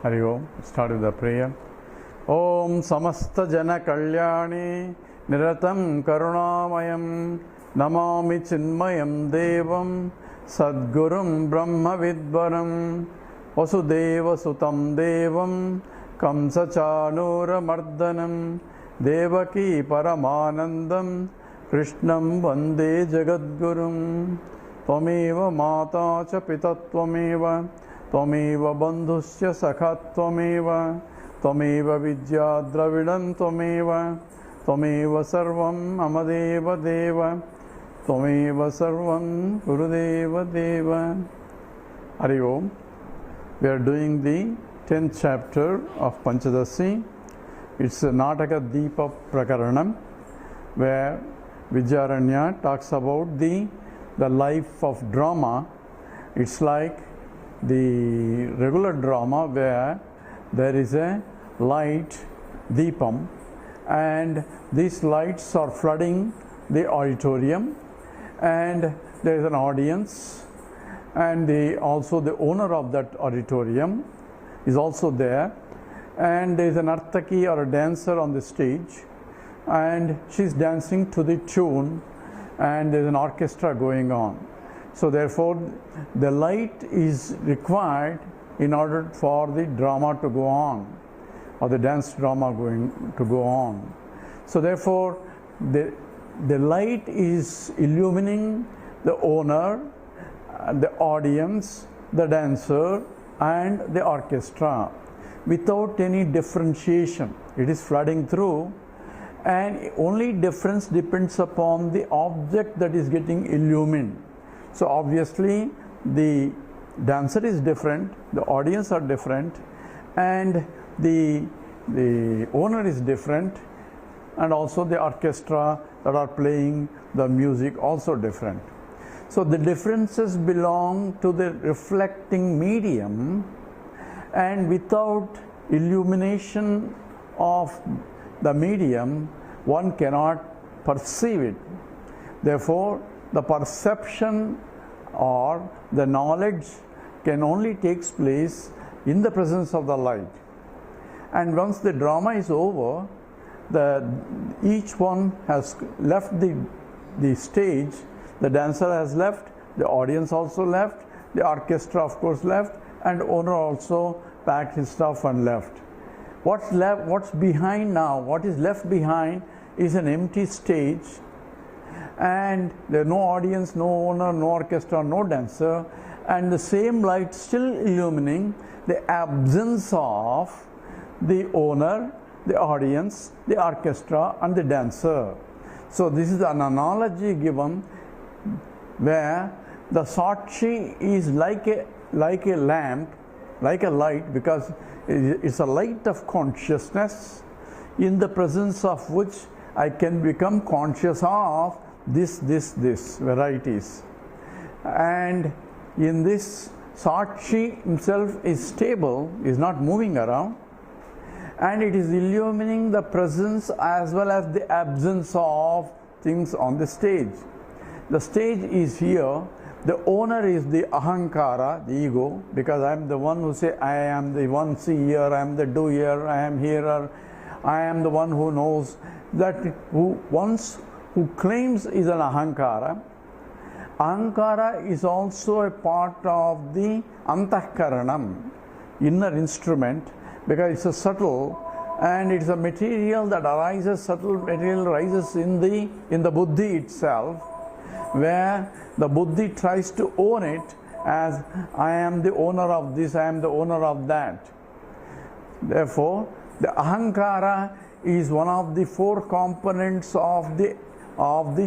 Hari Om. Start with the prayer. Om Samasta Jana Kalyani Niratam Karunamayam Namami Chinmayam Devam Sadgurum Brahma Vidvaram Vasudeva Sutam Devam Kamsa Chanura Mardanam Devaki Paramanandam Krishnam Vande Jagadgurum Tvameva Mata Cha Pitattvameva Tvameva Bandhusya Sakhatvameva Tvameva Vidya Dravidam Tvameva Tvameva Sarvam Amadeva Deva Tvameva Sarvam Gurudeva Deva. Hari Om. We are doing the 10th chapter of Panchadashi. It's a Nataka Deepa Prakaranam, where Vidyaranya talks about the life of drama. It's like the regular drama where there is a light, Deepam, and these lights are flooding the auditorium, and there is an audience, and also the owner of that auditorium is also there, and there is an artaki or a dancer on the stage, and she's dancing to the tune, and there is an orchestra going on. So therefore the light is required in order for the drama to go on, or the dance drama to go on. So therefore the light is illumining the owner, the audience, the dancer and the orchestra without any differentiation. It is flooding through, and only difference depends upon the object that is getting illumined. So obviously the dancer is different, the audience are different, and the owner is different, and also the orchestra that are playing the music also different. So the differences belong to the reflecting medium, and without illumination of the medium one cannot perceive it. Therefore the perception or the knowledge can only take place in the presence of the light. And once the drama is over, each one has left the stage. The dancer has left, the audience also left, the orchestra of course left, and owner also packed his stuff and left. What's behind now? What is left behind is an empty stage, and there is no audience, no owner, no orchestra, no dancer, and the same light still illumining the absence of the owner, the audience, the orchestra and the dancer. So this is an analogy given where the Sakshi is like a lamp, like a light, because it's a light of consciousness in the presence of which I can become conscious of this varieties. And in this, Sakshi himself is stable, is not moving around, and it is illumining the presence as well as the absence of things on the stage. The stage is here, the owner is the ahankara, the ego, because I am the one who say I am the one seer, I am the doer, I am hearer, I am the one who knows, that who claims is an ahankara. Ahankara is also a part of the antahkaranam, inner instrument, because it's a subtle, and it's a material that arises, subtle material rises in the buddhi itself, where the buddhi tries to own it as I am the owner of this, I am the owner of that. Therefore the ahankara is one of the four components of the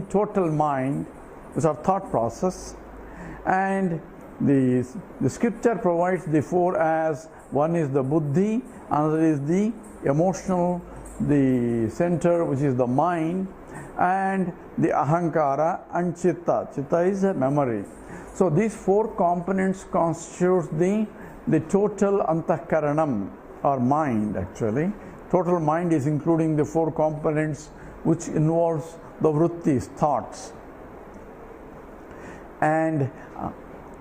total mind, which are thought process, and the scripture provides the four as one is the buddhi, another is the emotional, the center which is the mind, and the ahankara and chitta. Chitta is a memory. So these four components constitute the total antahkaranam, or mind actually. Total mind is including the four components which involves the vrittis, thoughts. And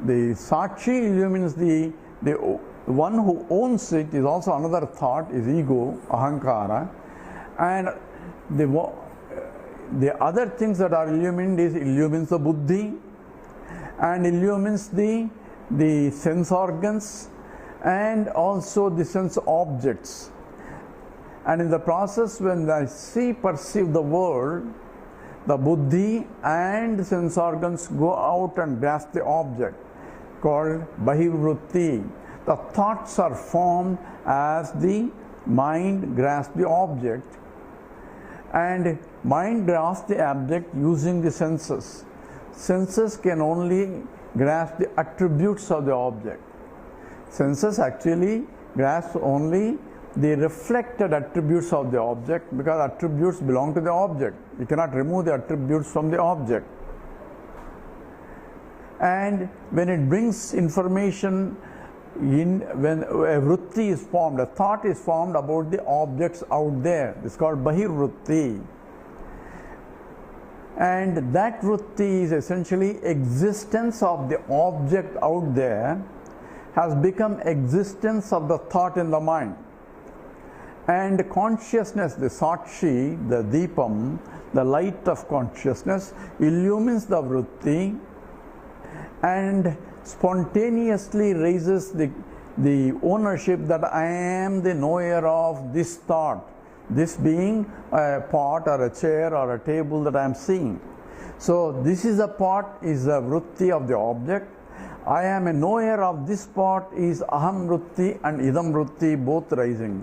the Sakshi illumines the the one who owns it is also another thought, is ego, ahankara, and the other things that are illumined illumines the buddhi and illumines the sense organs and also the sense objects. And in the process, when I perceive the world, the buddhi and sense organs go out and grasp the object, called bahivrutti. The thoughts are formed as the mind grasps the object, and mind grasps the object using the senses. Senses can only grasp the attributes of the object. Senses actually grasp only the reflected attributes of the object, because attributes belong to the object. You cannot remove the attributes from the object. And when it brings information in, when a vritti is formed, a thought is formed about the objects out there, it's called bahivrutti. And that vritti is essentially existence of the object out there has become existence of the thought in the mind. And consciousness, the sakshi, the deepam, the light of consciousness illumines the vritti and spontaneously raises the ownership that I am the knower of this thought, this being a pot or a chair or a table that I am seeing. So this is a pot, is a vritti of the object. I am a knower of this pot is aham vritti and idam vritti both rising.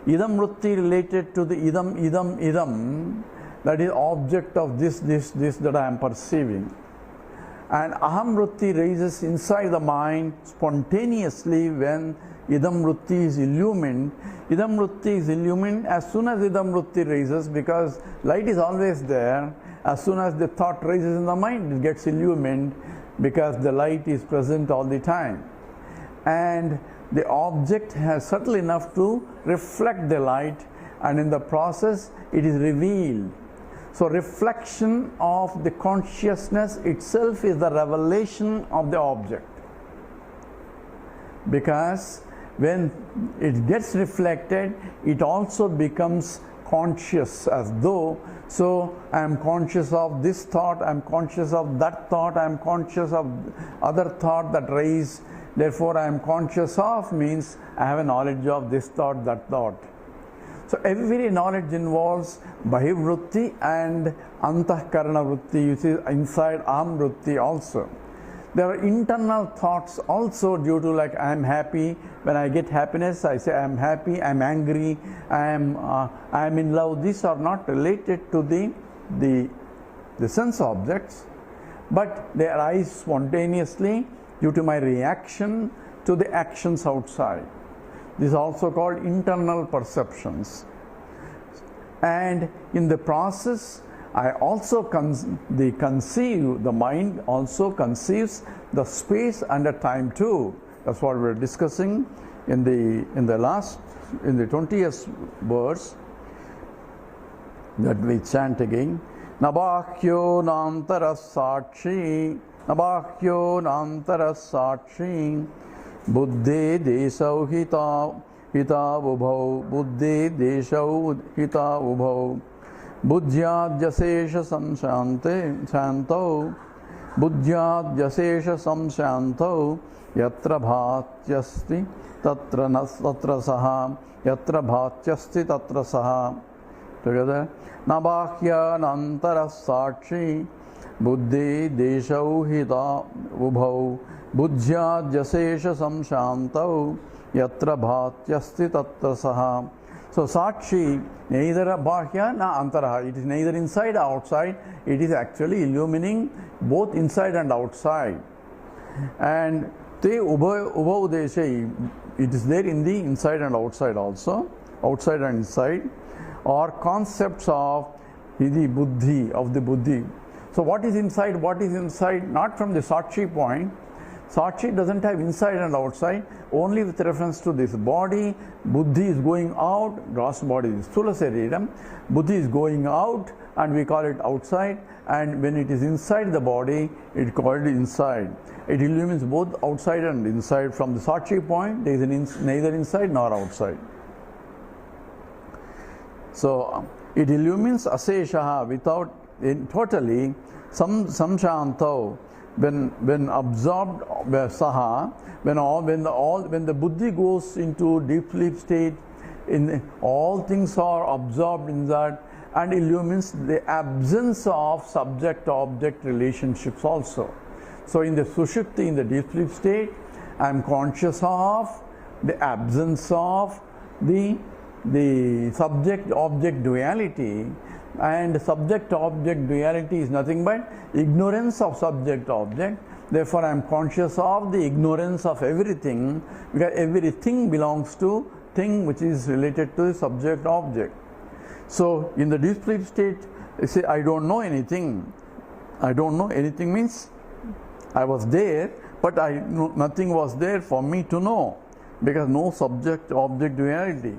Idam vritti related to the idam, that is object of this that I am perceiving. And aham vritti raises inside the mind spontaneously when idam vritti is illumined. Idam vritti is illumined as soon as idam vritti raises, because light is always there. As soon as the thought rises in the mind, it gets illumined because the light is present all the time. And the object has subtle enough to reflect the light, and in the process it is revealed. So reflection of the consciousness itself is the revelation of the object, because when it gets reflected, it also becomes conscious, as though, so I am conscious of this thought, I am conscious of that thought, I am conscious of other thought that rise. Therefore, I am conscious of means I have a knowledge of this thought, that thought. So every knowledge involves bahivrutti and antahkarana vritti, you see inside aham vritti also. There are internal thoughts also due to, like, I am happy. When I get happiness, I say I am happy, I am angry, I am in love. These are not related to the sense objects, but they arise spontaneously due to my reaction to the actions outside. This is also called internal perceptions. And in the process, I also the mind also conceives the space and the time too. That's what we're discussing in the 20th verse that we chant again. Nabhakyo nantara sakshi, nabhakyo nantara sakshi, buddhe desau hita ubhau, buddhe desau hita ubhau, buddhyad jasesha samshanto, buddhyad jasesha samshanto, yatra bhatyasti tatra saha, yatra bhatyasti tatra saha. Together. Nabhakya nantara sakshi, buddhi deshau hita ubhau, buddhyad jasesha samshanto, yatra bhatyasti tatra saha. So sakshi, neither bhakya na antara. It is neither inside or outside. It is actually illumining both inside and outside. And te ubhau deshe, it is there in the inside and outside also, outside and inside, or concepts of the buddhi, of the buddhi. So what is inside, not from the sakshi point. Sakshi doesn't have inside and outside, only with reference to this body. Buddhi is going out, gross body is Sthula Sariram. Buddhi is going out and we call it outside, and when it is inside the body, it called inside. It illumines both outside and inside. From the Sakshi point, there is neither inside nor outside. So it illumines Aseshaha without totally samshanto. When absorbed saha, when the buddhi goes into deep sleep state, all things are absorbed in that and illumines the absence of subject-object relationships also. So in the sushupti, in the deep sleep state, I am conscious of the absence of the subject-object duality, and subject-object duality is nothing but ignorance of subject-object. Therefore, I am conscious of the ignorance of everything, because everything belongs to thing which is related to the subject-object. So, in the deep sleep state, you say, I don't know anything. I don't know anything means I was there, but nothing was there for me to know, because no subject-object duality,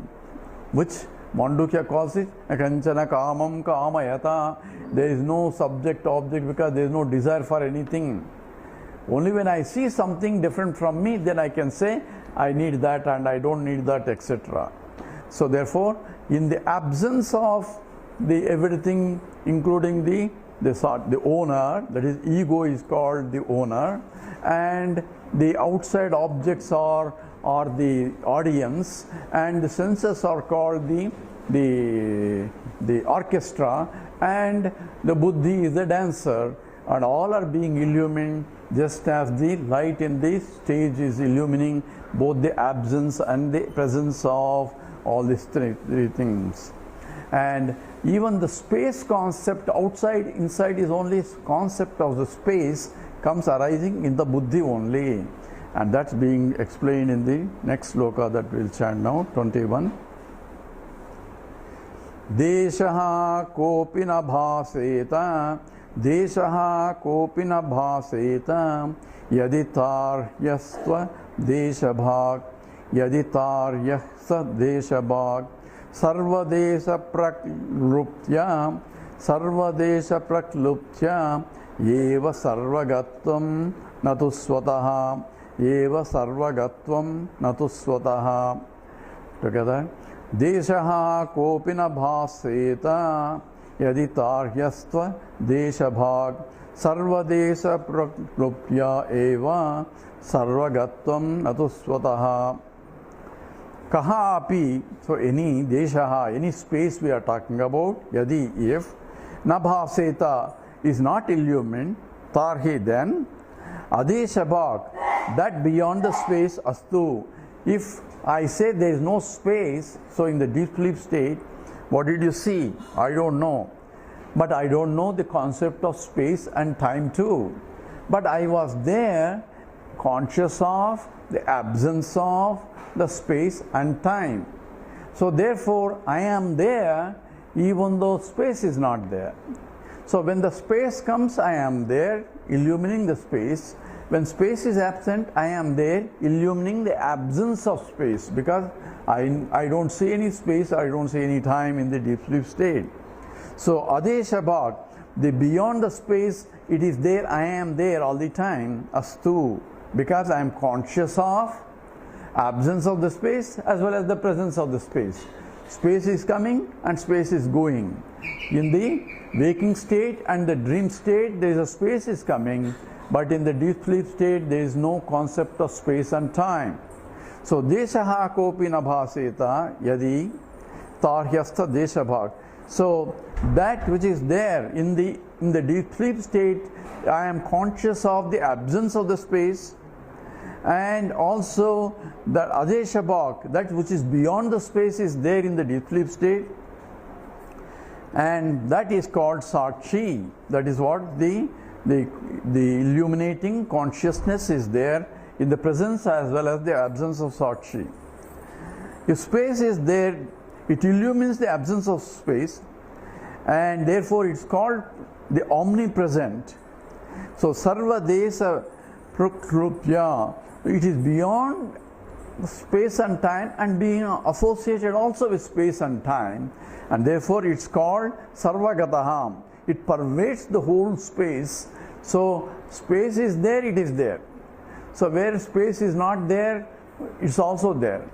which Mandukya calls it Kanchana Kamam Kamayata. There is no subject-object because there is no desire for anything. Only when I see something different from me, then I can say, I need that and I don't need that, etc. So therefore, in the absence of the everything, including the owner, that is ego is called the owner, and the outside objects are the audience, and the senses are called the orchestra, and the buddhi is the dancer, and all are being illumined just as the light in the stage is illumining both the absence and the presence of all these three things. And even the space concept, outside, inside is only concept of the space comes arising in the buddhi only. And that's being explained in the next sloka that we'll chant now, 21. Deshaha kopi na bhaseta, deshaha kopi na bhaseta, yaditar yastva deshabhag, yaditar yasa deshabhag, sarvadesha prakluptya, sarvadesha prakluptya, yeva sarvagatvam natu swataha, Eva sarvagatvam natu swataha. Together. Deshaha kopina bhaseta yadi tarhyastva deshabhag sarvadesha praklupya eva sarvagatvam natu swataha. Kaha api, so any deshaha, any space we are talking about, yadi, if, na bhaseta is not illumined, tarhi then, adeshabhag, that beyond the space, astu. If I say there is no space, so in the deep sleep state, what did you see? I don't know. But I don't know the concept of space and time too. But I was there, conscious of the absence of the space and time. So therefore, I am there even though space is not there. So when the space comes, I am there, illumining the space. When space is absent, I am there, illumining the absence of space, because I don't see any space, I don't see any time in the deep sleep state. So adeshabhag, the beyond the space, it is there, I am there all the time, astu, because I am conscious of absence of the space as well as the presence of the space. Space is coming and space is going. In the waking state and the dream state, there is a space is coming, but in the deep sleep state, there is no concept of space and time. So, deshaha kopi na bhaseta yadi tarhyastha deshabhag. So, that which is there in the deep sleep state, I am conscious of the absence of the space, and also that adeshabhag, that which is beyond the space, is there in the deep sleep state, and that is called sakshi. That is what the illuminating consciousness is there in the presence as well as the absence of sakshi. If space is there, it illumines the absence of space, and therefore it's called the omnipresent. So sarva desa Prakriti. It is beyond space and time and being associated also with space and time, and therefore it's called Sarvagataha. It pervades the whole space. So space is there, it is there. So where space is not there, it's also there.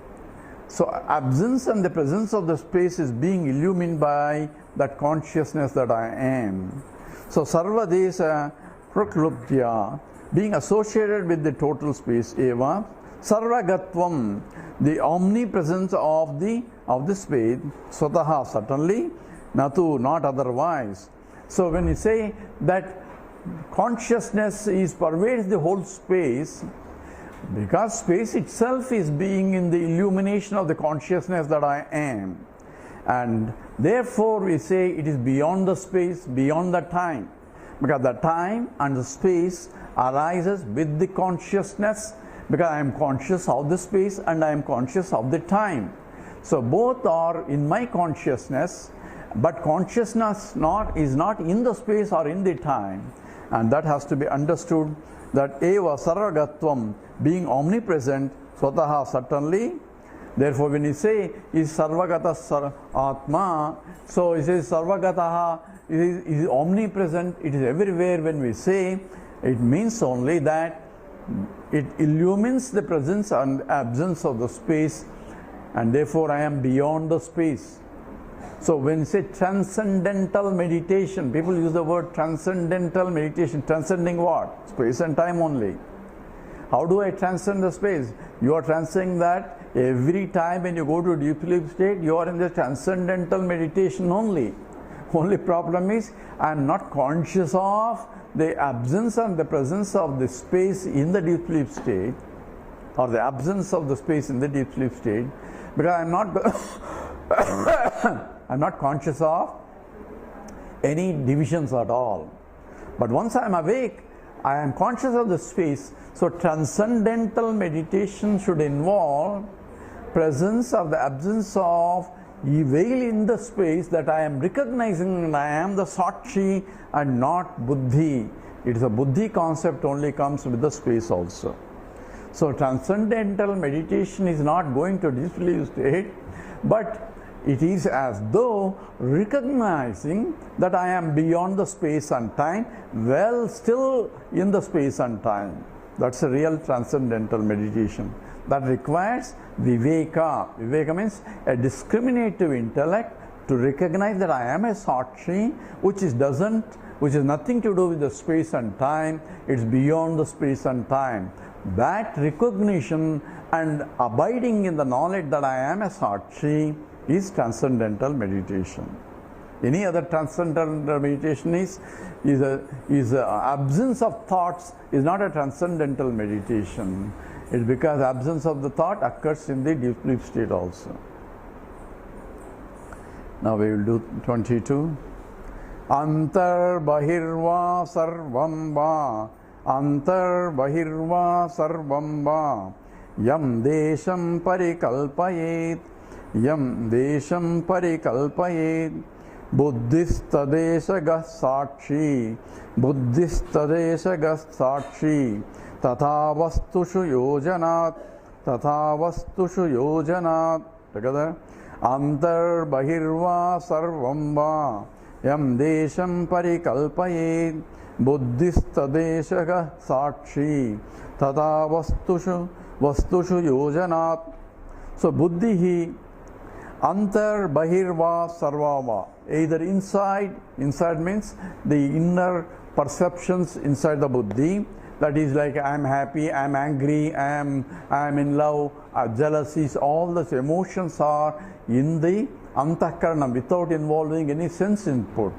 So absence and the presence of the space is being illumined by that consciousness that I am. So Sarvadesa Prakluptya, being associated with the total space, eva Sarvagatvam, the omnipresence of the space, Swataha, certainly, Natu, not otherwise. So when you say that consciousness pervades the whole space, because space itself is being in the illumination of the consciousness that I am, and therefore we say it is beyond the space, beyond the time, because the time and the space arises with the consciousness, because I am conscious of the space and I am conscious of the time. So both are in my consciousness, but consciousness is not in the space or in the time, and that has to be understood, that eva sarvagatvam, being omnipresent, swataha, certainly. Therefore when you say is sarvagata atma, so it says sarvagataha, is omnipresent, it is everywhere. When we say, it means only that it illumines the presence and absence of the space, and therefore I am beyond the space. So when you say transcendental meditation, people use the word transcendental meditation. Transcending what? Space and time only. How do I transcend the space? You are transcending that every time when you go to deep sleep state, you are in the transcendental meditation only. Only problem is I am not conscious of the absence and the presence of the space in the deep sleep state, or the absence of the space in the deep sleep state, because I am not I am not conscious of any divisions at all. But once I am awake, I am conscious of the space. So transcendental meditation should involve presence of the absence of veil in the space, that I am recognizing that I am the Sakshi and not Buddhi. It is a Buddhi concept only comes with the space also. So transcendental meditation is not going to deep sleep state, but it is as though recognizing that I am beyond the space and time, well still in the space and time. That's a real transcendental meditation. That requires viveka. Viveka means a discriminative intellect to recognize that I am a Sakshi, which is nothing to do with the space and time. It's beyond the space and time. That recognition and abiding in the knowledge that I am a Sakshi is transcendental meditation. Any other transcendental meditation is absence of thoughts is not a transcendental meditation. It's because absence of the thought occurs in the deep sleep state also. Now we will do 22. Antar bahirva sarvam va, antar bahirva sarvam va, yam desham parikalpayet, yam desham parikalpayet, buddhistadesagah sakshi, buddhistadesagah sakshi, tatha vastushu yojanat, tatha vastushu yojanat. Together. Antar bahirva sarvam va, yam desham parikalpayet, buddhistadesagah sakshi, tatha vastushu yojanat. So buddhi antar bahirva sarvava, either inside means the inner perceptions inside the buddhi, that is like I am happy, I am angry, I am in love, jealousies, all those emotions are in the antahkaranam without involving any sense input.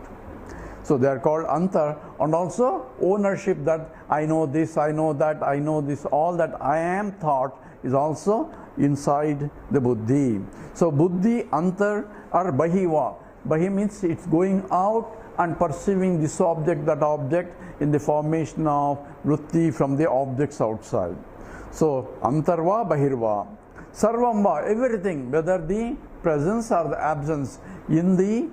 So they are called antar, and also ownership, that I know this, I know that, I know this, all that I am thought is also inside the buddhi. So buddhi antar or bahiva. Bahi means it's going out and perceiving this object, that object, in the formation of vritti from the objects outside. So antarva bahirva. Sarvamba, everything, whether the presence or the absence, in the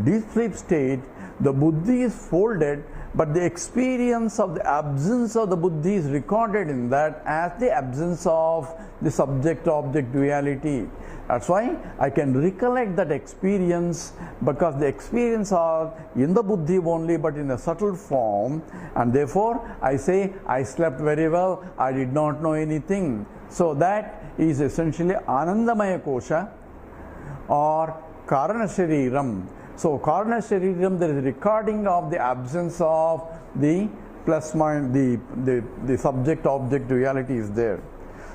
deep sleep state, the buddhi is folded but the experience of the absence of the buddhi is recorded in that as the absence of the subject-object duality. That's why I can recollect that experience, because the experience are in the buddhi only but in a subtle form, and therefore I say I slept very well, I did not know anything. So that is essentially Anandamaya Kosha or Karana Shariram. So Karana Shariram, there is a recording of the absence of the plus mind, the subject-object duality is there.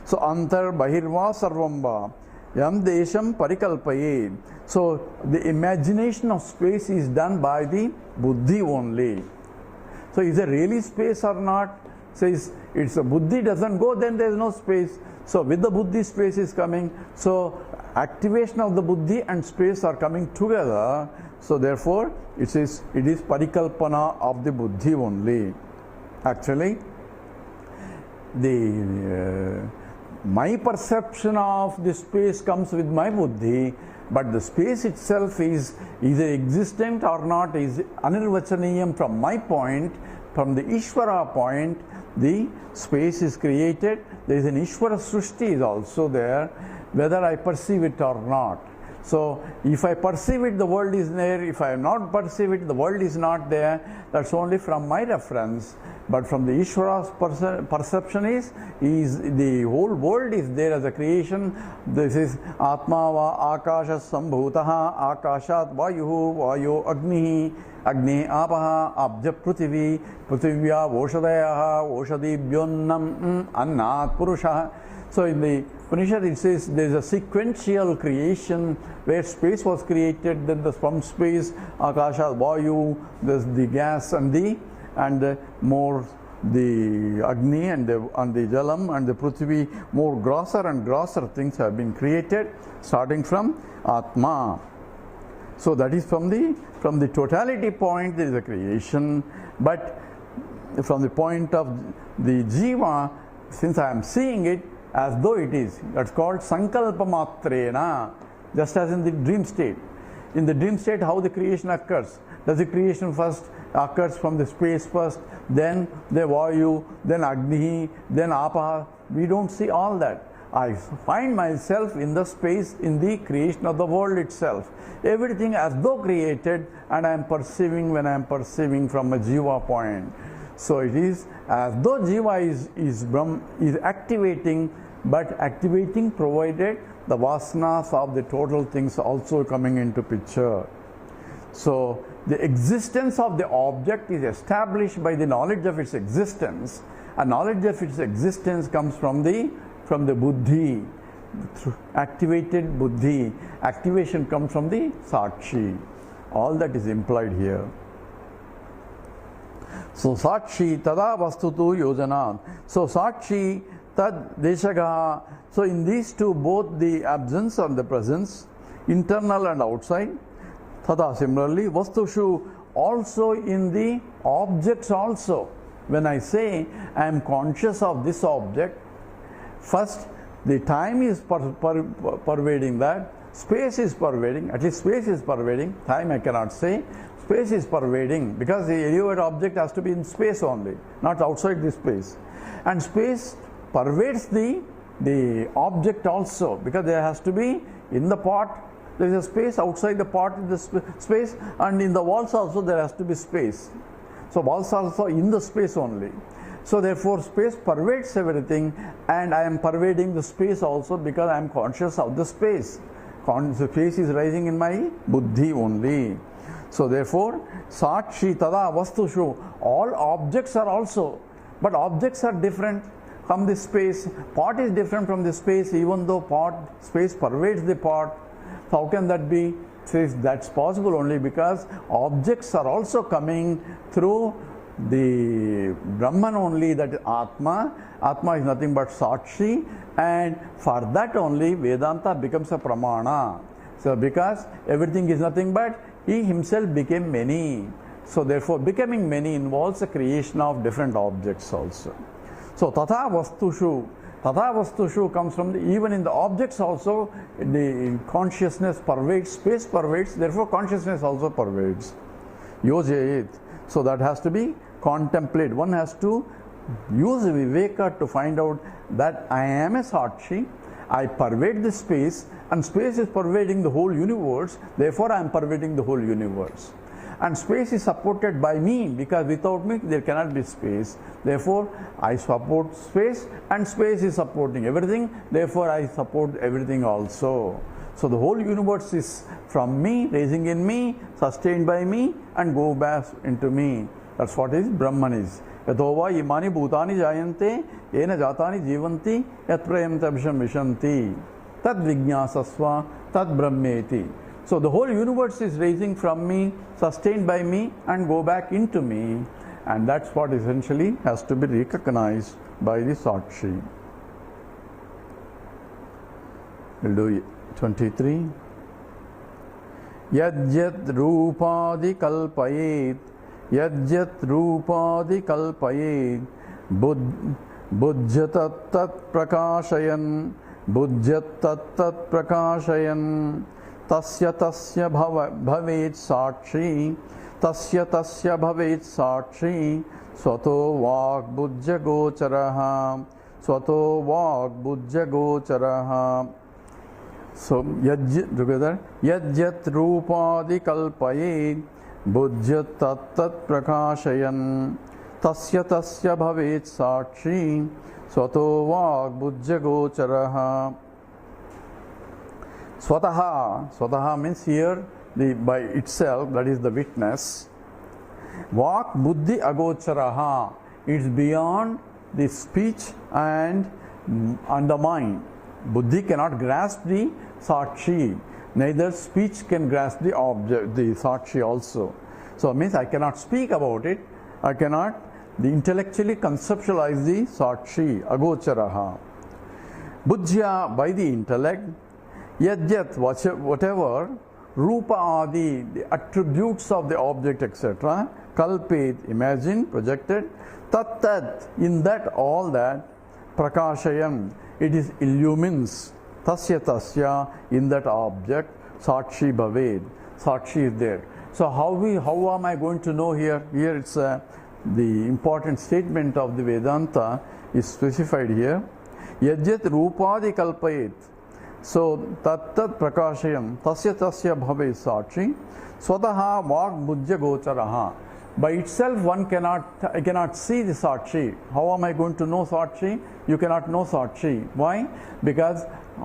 So Antar Bahirva Sarvamba Yam Desham Parikalpaye. So the imagination of space is done by the buddhi only. So is there really space or not? Says it's a buddhi doesn't go, then there is no space. So with the buddhi, space is coming. So activation of the buddhi and space are coming together. So therefore it is parikalpana of the buddhi only. Actually, my perception of the space comes with my buddhi, but the space itself is either existent or not, is anirvachaniyam from my point. From the Ishvara point, the space is created. There is an Ishvara Srushti is also there, whether I perceive it or not. So if I perceive it, the world is there. If I not perceive it, the world is not there. That's only from my reference. But from the Ishvara's perception is the whole world is there as a creation. This is Atma va Akasha Sambhutaha Akashat Vayuhu Vayu Agnihi Agni Apaha Abja Prithvi Prithivya Voshadayaha Voshadibhyonnam Annat Purusha. So in the Upanishad it says there is a sequential creation where space was created, then from space Akasha Vayu, there's the gas and the Agni and the Jalam and the Prithvi, more grosser and grosser things have been created starting from Atma. So that is from the totality point there is a creation, but from the point of the Jiva, since I am seeing it as though it is, that's called Sankalpa Matrena, just as in the dream state. In the dream state, how the creation occurs? Does the creation first occurs from the space first, then the Vayu, then Agni, then Apaha? We don't see all that. I find myself in the space, in the creation of the world itself. Everything as though created, and I am perceiving when I am perceiving from a Jiva point. So it is as though Jiva is activating, but activating provided the vasanas of the total things also coming into picture. So the existence of the object is established by the knowledge of its existence, and knowledge of its existence comes from the buddhi, activated buddhi. Activation comes from the sakshi. All that is implied here. So sakshi tada vastutu yojana. So sakshi tad deshagaha. So in these two, both the absence and the presence, internal and outside. Tada, similarly, vastushu, also in the objects also. When I say I am conscious of this object, first the time is pervading that, space is pervading, at least space is pervading, time I cannot say, space is pervading, because the elevate object has to be in space only, not outside the space. And space pervades the object also, because there has to be in the pot, there is a space, outside the pot in the space, and in the walls also there has to be space. So walls also in the space only. So therefore space pervades everything, and I am pervading the space also because I am conscious of the space. The space is rising in my buddhi only. So therefore sakshi tada vastushu, all objects are also, but objects are different from the space. Pot is different from the space, even though space pervades the pot. How can that be? Says that's possible only because objects are also coming through the Brahman only, that is Atma. Atma is nothing but Sakshi, and for that only Vedanta becomes a Pramana. So because everything is nothing but he himself became many. So therefore becoming many involves the creation of different objects also. So Tatha Vastushu. Tatha Vastushu comes from even in the objects also, the consciousness pervades, space pervades, therefore consciousness also pervades. Yojayet. So that has to be contemplate, one has to use viveka to find out that I am a Sakshi, I pervade the space, and space is pervading the whole universe, therefore I am pervading the whole universe. And space is supported by me, because without me there cannot be space. Therefore I support space, and space is supporting everything, therefore I support everything also. So the whole universe is from me, raising in me, sustained by me, and go back into me. That's what is Brahman is. Yatova imani bhutani jayante ena jatani jivanti yat prayamta visham vishanti tad vijnasasva tad brahmeti. So the whole universe is raising from me, sustained by me, and go back into me. And that's what essentially has to be recognized by the Sakshi. We'll do 23. Yajyat rupadi kalpayet Yajyat rupadi kalpayet Bujjatat tat prakashayan Bujjat tat prakashayan Tasya tasya bhavet sakshi Tasya tasya bhavet sakshi Swato vak bujja gocharaha Swato vak bujja gocharaha. So, together, Yajyat rupadi kalpayet Bujjat tat prakashayan Tasya tasya bhavet sakshi Swato vak bujja gocharaha. Swataha. Swataha means here by itself, that is the witness. Vak buddhi agocharaha. It's beyond the speech and the mind. Buddhi cannot grasp the Sakshi, neither speech can grasp the object, the Sakshi also. So it means I cannot speak about it, I cannot intellectually conceptualize the Sakshi, agocharaha. Buddhya, by the intellect, yajyat, whatever, rupa adi, the attributes of the object, etc., kalpet, imagine, projected, tat, in that, all that, prakashayam, it is illumines, tasya, in that object, sakshi bhaved, sakshi is there. So how am I going to know here? Here it's the important statement of the Vedanta is specified here. Yajyat rupadi kalpayet. So tat prakashayam, tasya bhaved sakshi, swataha vak bujja gocharaha. By itself I cannot see the Sakshi. How am I going to know Sakshi? You cannot know Sakshi. Why? Because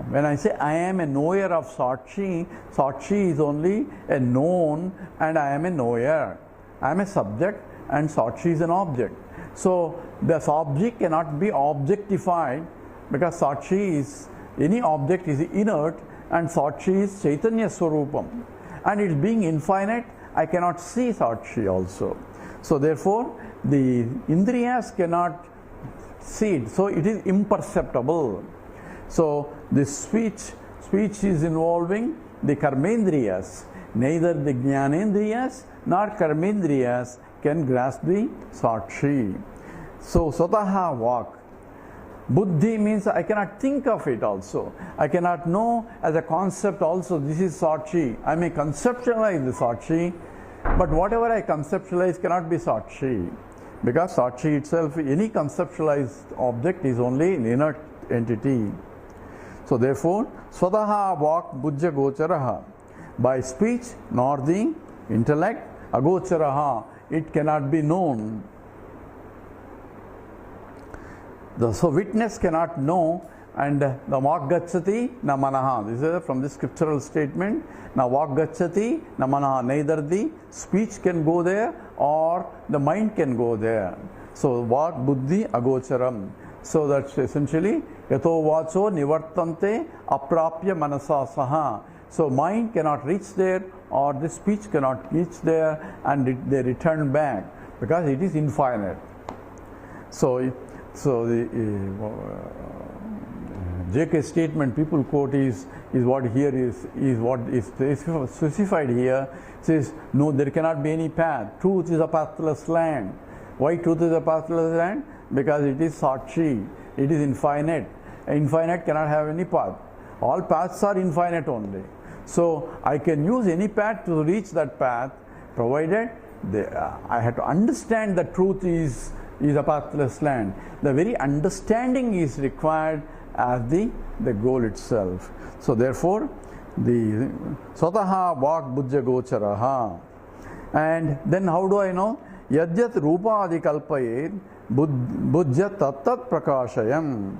when I say I am a knower of Sakshi, Sakshi is only a known and I am a knower. I am a subject and Sakshi is an object. So the object cannot be objectified because Sakshi is, any object is inert and Sakshi is Chaitanya Swarupam. And it being infinite, I cannot see Sakshi also. So therefore, the Indriyas cannot see it. So it is imperceptible. So the speech is involving the Karmendriyas. Neither the Jnanendriyas nor Karmendriyas can grasp the Sakshi. So Swataha Vak. Buddhi means I cannot think of it also. I cannot know as a concept also this is Sakshi. I may conceptualize the Sakshi, but whatever I conceptualize cannot be Sakshi. Because Sakshi itself, any conceptualized object is only an inert entity. So therefore, Swataha Vak Bujja Gocharaha. By speech nor the intellect, Agocharaha, it cannot be known. So witness cannot know, and the vak gacchati na manaha. This is from the scriptural statement. Na vak gacchati na manaha. Neither the speech can go there or the mind can go there. So vak buddhi agocharam. So that's essentially yato vacho nivartante aprapya manasa saha. So mind cannot reach there or the speech cannot reach there, and they return back because it is infinite. So the JK statement people quote is what here is what is specified here. It says, no, there cannot be any path. Truth is a pathless land. Why truth is a pathless land? Because it is Sakshi. It is infinite. Infinite cannot have any path. All paths are infinite only. So I can use any path to reach that path, provided I had to understand the truth is a pathless land. The very understanding is required as the goal itself. So therefore, the Swataha Vak Bujya Gocharaha. And then how do I know? Yadyat Rupa Adi Kalpayet Bujya Tattat Prakashayam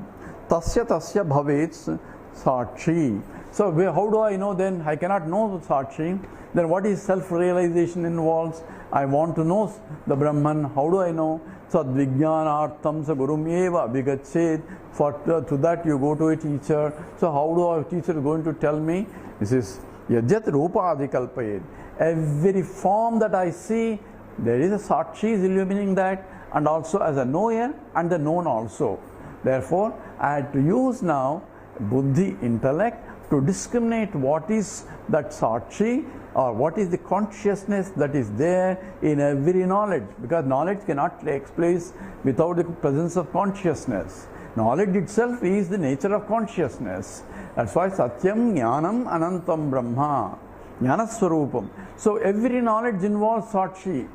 Tasya Tasya Bhavets Sakshi. So how do I know then? I cannot know Sakshi. Then what is self-realization involves? I want to know the Brahman. How do I know? Sadvijnanartham sa gurum eva abhigachet. To that you go to a teacher. So how do a teacher is going to tell me? This is Yajat Rupa Adikalpayet. Every form that I see, there is a Sakshi is illumining that, and also as a knower and the known also. Therefore, I had to use now Buddhi, intellect, to discriminate what is that Sakshi or what is the consciousness that is there in every knowledge, because knowledge cannot take place without the presence of consciousness. Knowledge itself is the nature of consciousness. That's why Satyam Jnanam Anantam Brahma, Jnana Swarupam. So every knowledge involves Sakshi.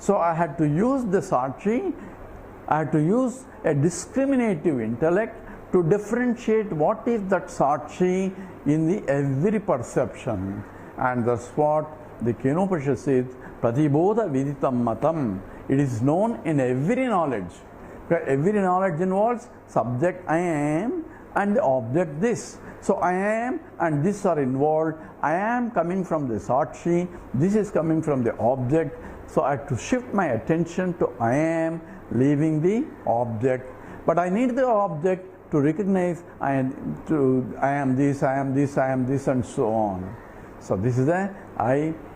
So I had to use the Sakshi, I had to use a discriminative intellect to differentiate what is that Sakshi in the every perception. And that's what the Kenopanishad says, Pratibodha Viditam Matam. It is known in every knowledge. Every knowledge involves subject I am and the object this. So I am and this are involved. I am coming from the Sakshi, this is coming from the object. So I have to shift my attention to I am, leaving the object. But I need the object to recognize I am this, I am this, I am this, and so on. So this is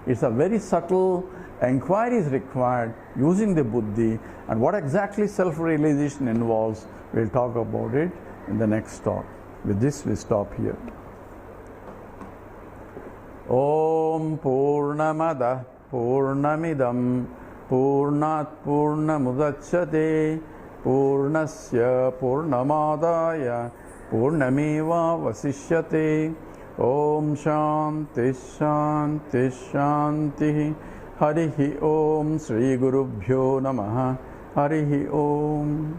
it's a very subtle inquiry is required using the buddhi, and what exactly self-realization involves, we'll talk about it in the next talk. With this we stop here. Om Purnamada Purnamidam Purnat Purnamudachyate Purnasya Purnamadaya Purnameva Vasishyate. Om Shanti Shanti Shanti. Harihi Om Sri Gurubhyo Namaha. Harihi Om.